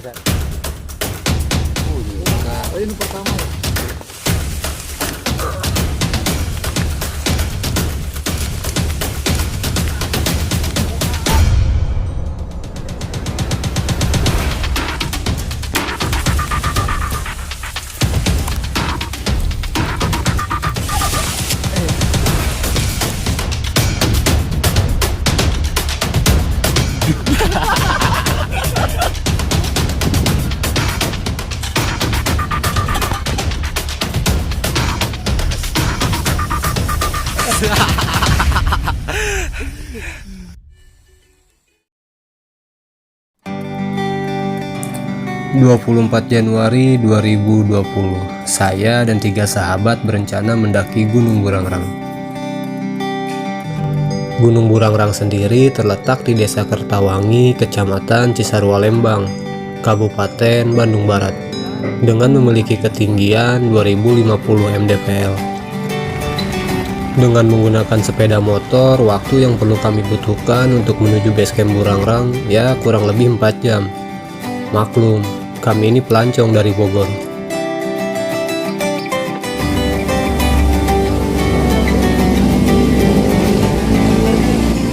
Kan. Oh ini pertama ya? Januari 2020, saya dan 3 sahabat berencana mendaki Gunung Burangrang. Gunung Burangrang sendiri terletak di Desa Kertawangi, Kecamatan Cisarua Lembang, Kabupaten Bandung Barat, dengan memiliki ketinggian 2050 mdpl. Dengan menggunakan sepeda motor, waktu yang perlu kami butuhkan untuk menuju basecamp Burangrang ya kurang lebih 4 jam. Maklum, kami ini pelancong dari Bogor.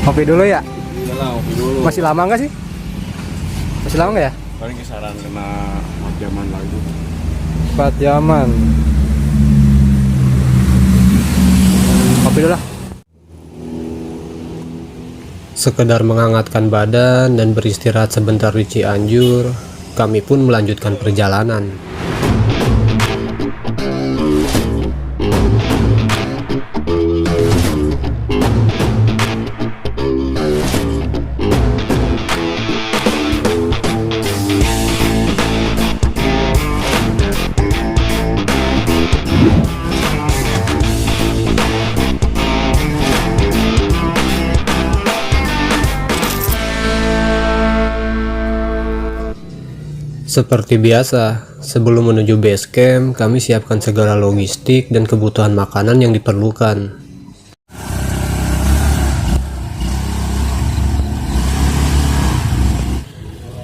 Kopi dulu ya? Iyalah, kopi dulu. Masih lama nggak sih? Masih lama nggak ya? Paling kisaran kena 4 jaman lagi. 4 jaman. Kopi dulu lah. Sekedar menghangatkan badan dan beristirahat sebentar di Cianjur, kami pun melanjutkan perjalanan. Seperti biasa, sebelum menuju base camp, kami siapkan segala logistik dan kebutuhan makanan yang diperlukan.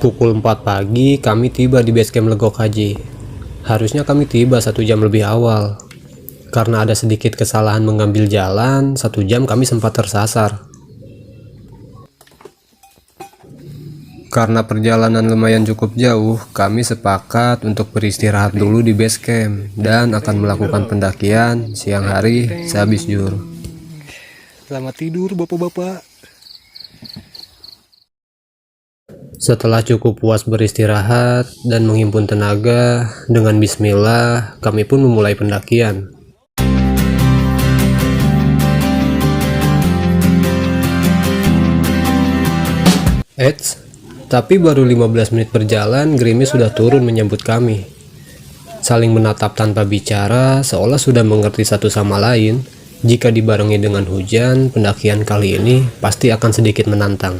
Pukul 4 pagi, kami tiba di base camp Legok Haji. Harusnya kami tiba 1 jam lebih awal. Karena ada sedikit kesalahan mengambil jalan, 1 jam kami sempat tersasar. Karena perjalanan lumayan cukup jauh, kami sepakat untuk beristirahat dulu di base camp dan akan melakukan pendakian siang hari sehabis zuhur. Selamat tidur bapak-bapak. Setelah cukup puas beristirahat dan menghimpun tenaga, dengan bismillah kami pun memulai pendakian. Eits, tapi baru 15 menit berjalan, gerimis sudah turun menyambut kami. Saling menatap tanpa bicara, seolah sudah mengerti satu sama lain. Jika dibarengi dengan hujan, pendakian kali ini pasti akan sedikit menantang.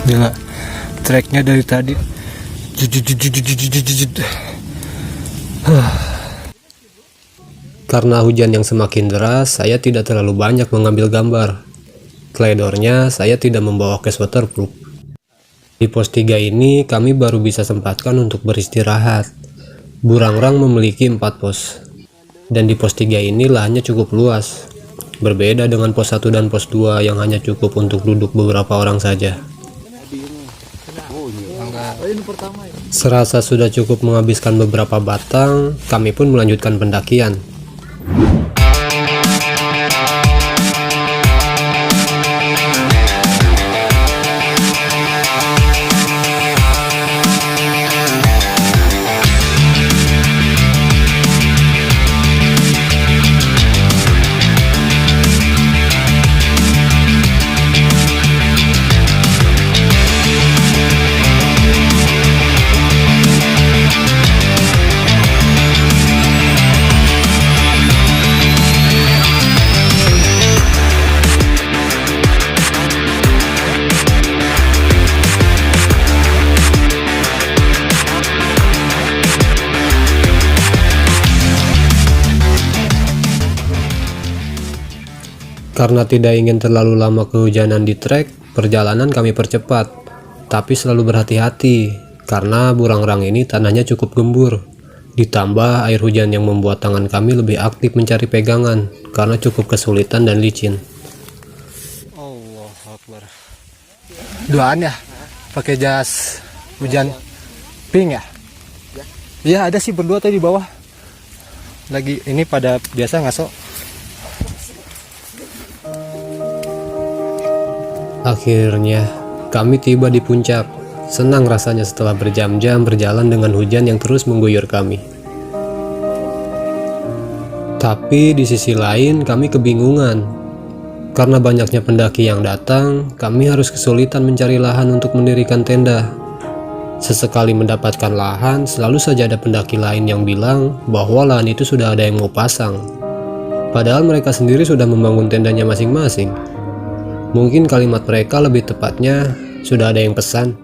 Gila, tracknya dari tadi. Karena hujan yang semakin deras, saya tidak terlalu banyak mengambil gambar. Teledornya, saya tidak membawa case waterproof. Di pos 3 ini, kami baru bisa sempatkan untuk beristirahat. Burangrang memiliki 4 pos. Dan di pos 3 ini lahannya cukup luas. Berbeda dengan pos 1 dan pos 2 yang hanya cukup untuk duduk beberapa orang saja. Serasa sudah cukup menghabiskan beberapa batang, kami pun melanjutkan pendakian. Karena tidak ingin terlalu lama kehujanan di trek, perjalanan kami percepat, tapi selalu berhati-hati karena Burangrang ini tanahnya cukup gembur. Ditambah air hujan yang membuat tangan kami lebih aktif mencari pegangan karena cukup kesulitan dan licin. Allah Akbar. Duaan ya? Pakai jas hujan pink ya? Iya ada sih berdua tadi di bawah. Lagi ini pada biasa ngaso. Akhirnya kami tiba di puncak. Senang rasanya setelah berjam-jam berjalan dengan hujan yang terus mengguyur kami. Tapi di sisi lain kami kebingungan. Karena banyaknya pendaki yang datang, kami harus kesulitan mencari lahan untuk mendirikan tenda. Sesekali mendapatkan lahan, selalu saja ada pendaki lain yang bilang bahwa lahan itu sudah ada yang mau pasang. Padahal mereka sendiri sudah membangun tendanya masing-masing. Mungkin kalimat mereka lebih tepatnya, sudah ada yang pesan.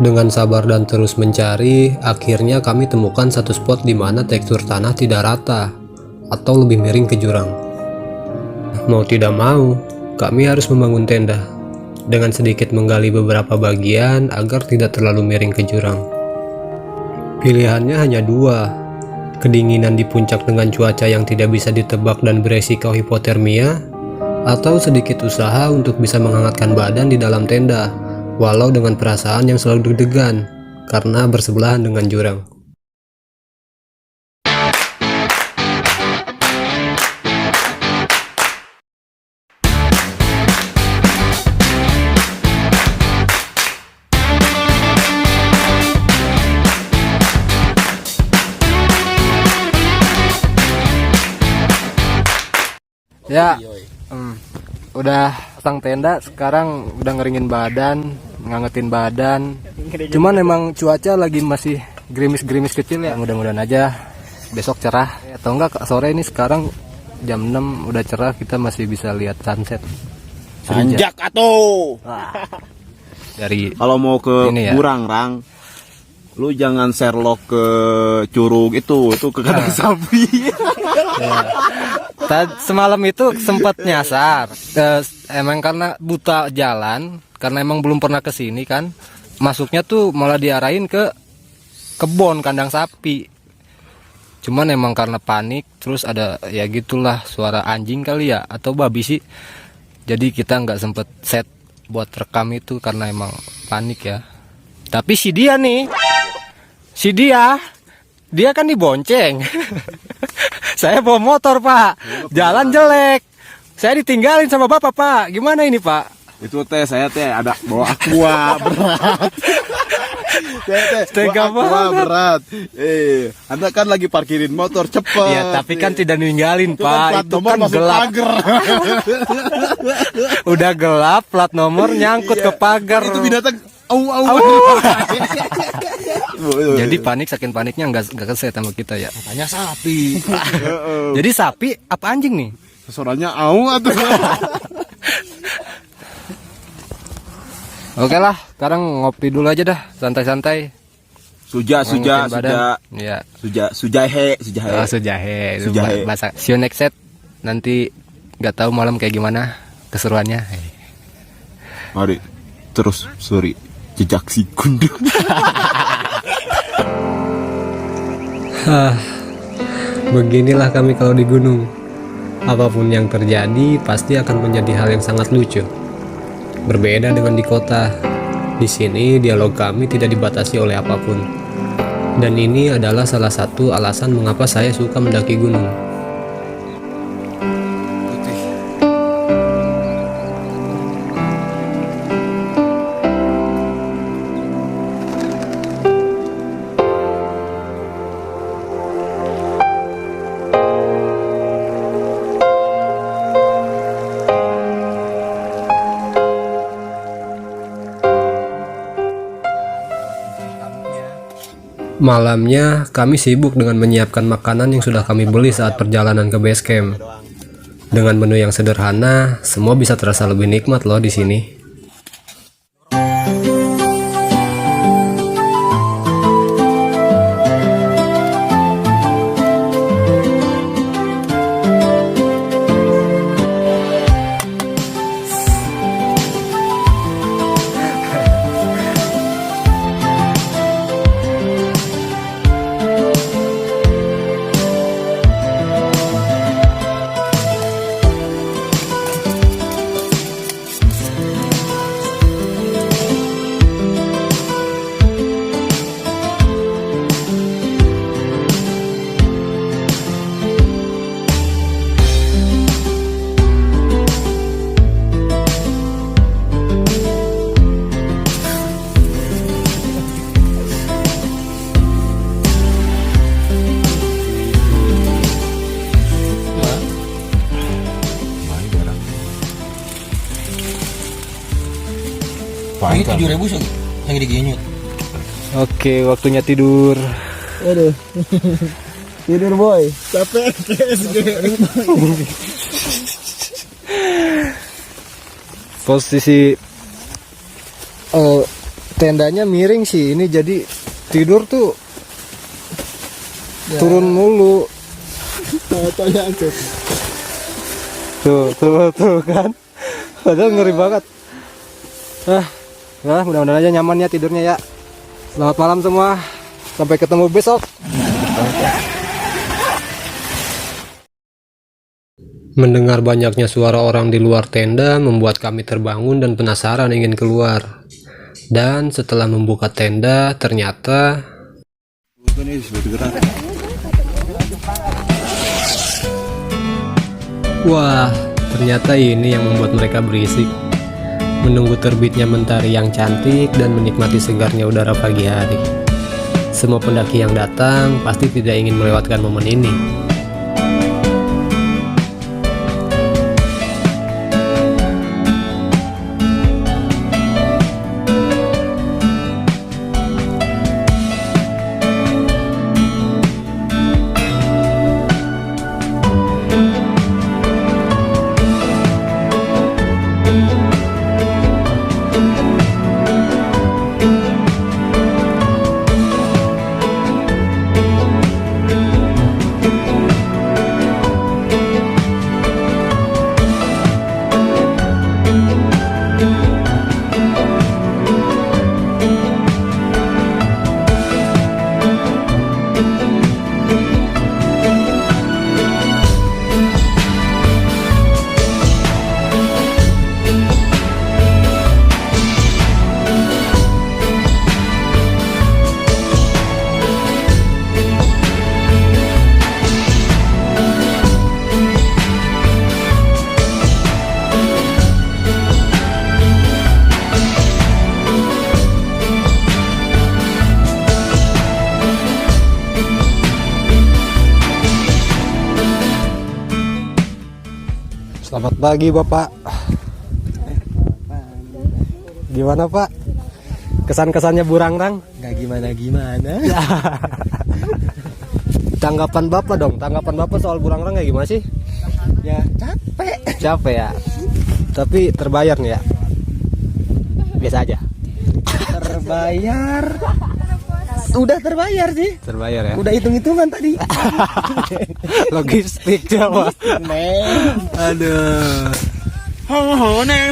Dengan sabar dan terus mencari, akhirnya kami temukan satu spot di mana tekstur tanah tidak rata atau lebih miring ke jurang. Mau tidak mau, kami harus membangun tenda dengan sedikit menggali beberapa bagian agar tidak terlalu miring ke jurang. Pilihannya hanya dua, kedinginan di puncak dengan cuaca yang tidak bisa ditebak dan beresiko hipotermia, atau sedikit usaha untuk bisa menghangatkan badan di dalam tenda, walau dengan perasaan yang selalu deg-degan karena bersebelahan dengan jurang. Ya, udah pasang tenda, sekarang udah ngeringin badan, ngangetin badan. Cuman emang cuaca lagi masih gerimis-gerimis kecil ya. Mudah-mudahan aja besok cerah atau enggak sore ini sekarang jam 6 udah cerah, kita masih bisa lihat sunset. Anjak atuh. Dari Kalau mau ke Ini ya. Burangrang, lu jangan Sherlock ke Curug itu ke kandang sapi. semalam itu sempat nyasar. Emang karena buta jalan, karena emang belum pernah ke sini kan. Masuknya tuh malah diarahin ke kebon kandang sapi. Cuman emang karena panik, terus ada ya gitulah suara anjing kali ya atau babi sih. Jadi kita nggak sempet set buat rekam itu karena emang panik ya. Tapi si dia kan dibonceng. Saya bawa motor pak, jalan jelek. Saya ditinggalin sama bapak pak. Gimana ini pak? Itu saya ada bawa aqua berat. Tega bawa aqua banget. berat. Anda kan lagi parkirin motor cepet. Iya tapi kan tidak ninggalin Itu pak. plat Itu nomor kan masuk gelap. pagar. Udah gelap, plat nomor nyangkut ke pagar. Itu binatang. Jadi panik, saking paniknya nggak keset sama kita ya. Katanya sapi. Jadi sapi apa anjing nih? Suaranya au atuh. Oke lah, sekarang ngopi dulu aja dah, santai-santai. Suja. Iya. Sujahe. Oh, sujahe. Sujahe. Bahasa. See you next set. Nanti nggak tahu malam kayak gimana keseruannya. Mari terus sorry jejak si kundu. Beginilah kami kalau di gunung. Apapun yang terjadi pasti akan menjadi hal yang sangat lucu. Berbeda dengan di kota. Di sini dialog kami tidak dibatasi oleh apapun. Dan ini adalah salah satu alasan mengapa saya suka mendaki gunung. Malamnya, kami sibuk dengan menyiapkan makanan yang sudah kami beli saat perjalanan ke base camp. Dengan menu yang sederhana, semua bisa terasa lebih nikmat loh di sini. Ini 7.000 yang diginyut. Oke, waktunya tidur. Aduh. Tidur boy. Capek PSG. Posisi tendanya miring sih ini, jadi tidur tuh turun mulu. Tuh kan. Padahal ngeri banget. Nah, mudah-mudahan aja nyaman ya tidurnya ya. Selamat malam semua. Sampai ketemu besok. Mendengar banyaknya suara orang di luar tenda membuat kami terbangun dan penasaran ingin keluar. Dan setelah membuka tenda, ternyata wah, ternyata ini yang membuat mereka berisik. Menunggu terbitnya mentari yang cantik dan menikmati segarnya udara pagi hari. Semua pendaki yang datang pasti tidak ingin melewatkan momen ini. Selamat pagi Bapak. Gimana Pak? Kesan-kesannya Burangrang? Gak gimana-gimana. Tanggapan Bapak dong, tanggapan Bapak soal Burangrang kayak gimana sih? Ya capek. Capek ya. Tapi terbayar nih ya. Biasa aja. Terbayar. Udah terbayar sih. Terbayar ya. Udah hitung-hitungan tadi. Logistik Jawa. Aduh. Hone.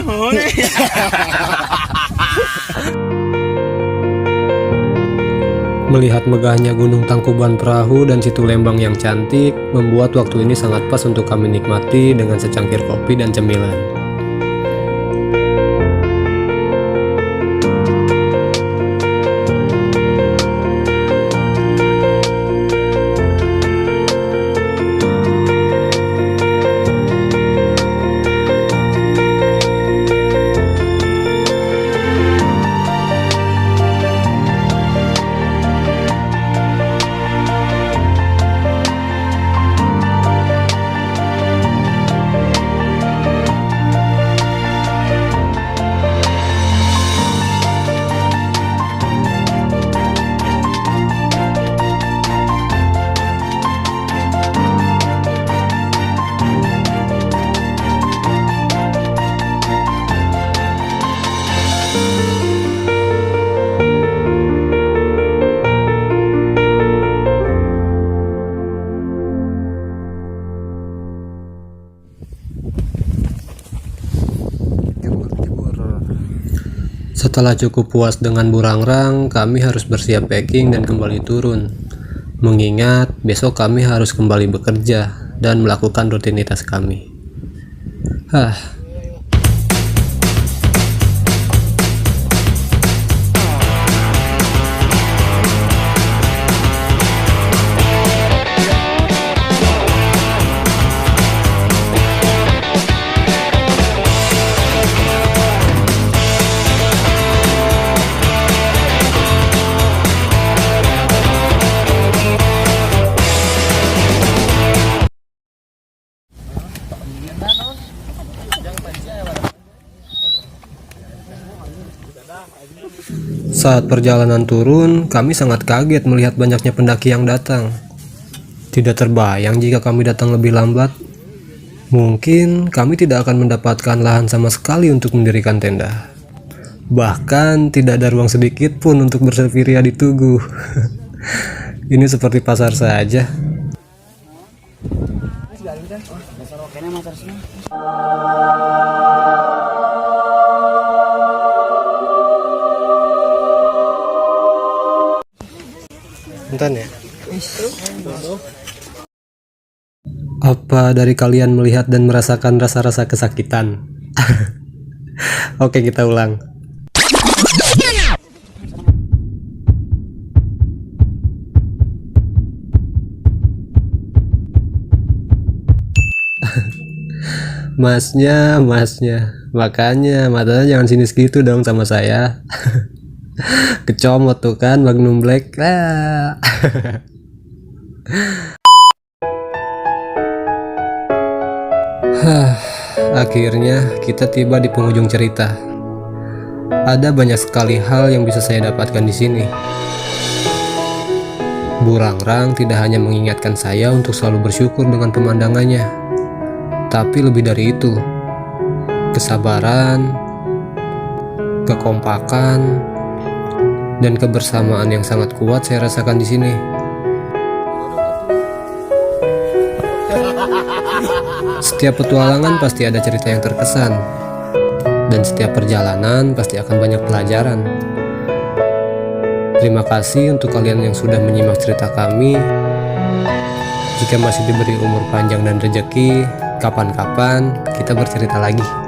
Melihat megahnya Gunung Tangkuban Perahu dan Situ Lembang yang cantik, membuat waktu ini sangat pas untuk kami nikmati dengan secangkir kopi dan cemilan. Setelah cukup puas dengan Burangrang, kami harus bersiap packing dan kembali turun. Mengingat besok kami harus kembali bekerja dan melakukan rutinitas kami. Saat perjalanan turun, kami sangat kaget melihat banyaknya pendaki yang datang. Tidak terbayang jika kami datang lebih lambat. Mungkin kami tidak akan mendapatkan lahan sama sekali untuk mendirikan tenda. Bahkan tidak ada ruang sedikit pun untuk bersepiria di Tugu. Ini seperti pasar saja. Bentar ya. Apa dari kalian melihat dan merasakan rasa-rasa kesakitan? Oke, kita ulang. Masnya, makanya matanya jangan sinis gitu dong sama saya. Kecomot tuh kan Magnum Black. Akhirnya kita tiba di penghujung cerita. Ada banyak sekali hal yang bisa saya dapatkan di sini. Burangrang tidak hanya mengingatkan saya untuk selalu bersyukur dengan pemandangannya, tapi lebih dari itu, kesabaran, kekompakan, dan kebersamaan yang sangat kuat saya rasakan di sini. Setiap petualangan pasti ada cerita yang terkesan, dan setiap perjalanan pasti akan banyak pelajaran. Terima kasih untuk kalian yang sudah menyimak cerita kami. Jika masih diberi umur panjang dan rezeki, kapan-kapan kita bercerita lagi.